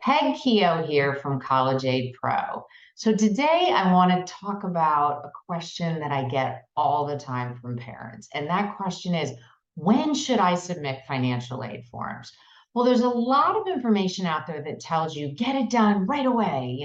Peg Keough here from College Aid Pro. So today I want to talk about a question that I get all the time from parents. And that question is, when should I submit financial aid forms? Well, there's a lot of information out there that tells you get it done right away.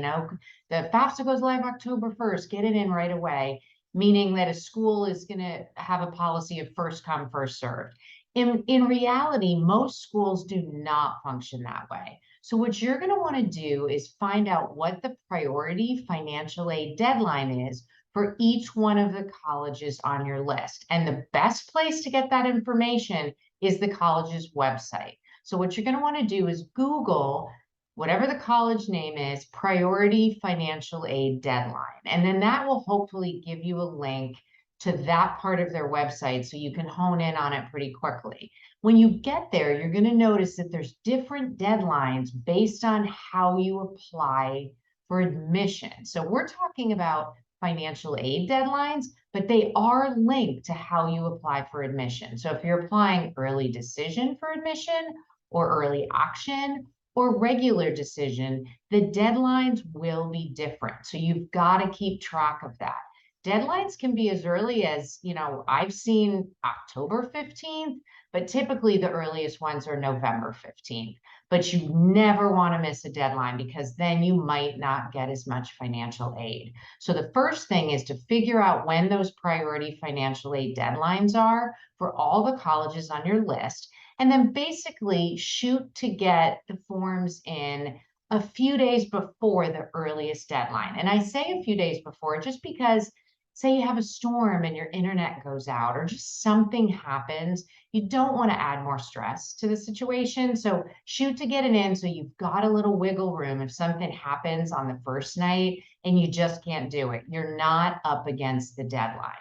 The FAFSA goes live October 1st, get it in right away, meaning that a school is going to have a policy of first come, first served. In reality, most schools do not function that way. So what you're going to want to do is find out what the priority financial aid deadline is for each one of the colleges on your list. And the best place to get that information is the college's website. So what you're going to want to do is Google whatever the college name is, priority financial aid deadline. And then that will hopefully give you a link to that part of their website so you can hone in on it pretty quickly. When you get there, you're going to notice that there's different deadlines based on how you apply for admission. So we're talking about financial aid deadlines, but they are linked to how you apply for admission. So if you're applying early decision for admission or early action or regular decision, the deadlines will be different. So you've got to keep track of that. Deadlines can be as early as, I've seen October 15th, but typically the earliest ones are November 15th. But you never want to miss a deadline because then you might not get as much financial aid. So the first thing is to figure out when those priority financial aid deadlines are for all the colleges on your list. And then basically shoot to get the forms in a few days before the earliest deadline. And I say a few days before just because say you have a storm and your internet goes out or just something happens, you don't want to add more stress to the situation. So shoot to get it in so you've got a little wiggle room if something happens on the first night and you just can't do it. You're not up against the deadline.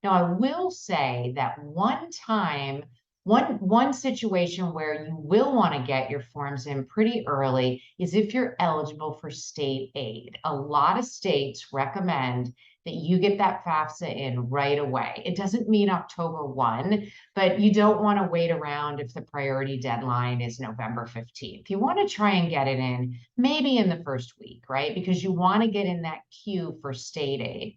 Now, I will say that one situation where you will want to get your forms in pretty early is if you're eligible for state aid. A lot of states recommend that you get that FAFSA in right away. It doesn't mean October 1, but you don't want to wait around if the priority deadline is November 15th. You want to try and get it in maybe in the first week, right? Because you want to get in that queue for state aid.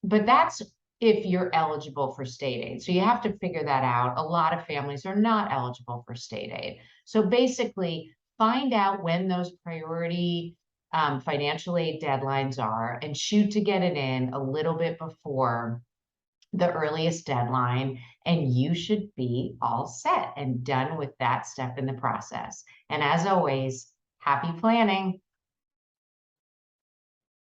But that's if you're eligible for state aid. So you have to figure that out. A lot of families are not eligible for state aid. So basically, find out when those priority financial aid deadlines are and shoot to get it in a little bit before the earliest deadline, and you should be all set and done with that step in the process. And as always, happy planning.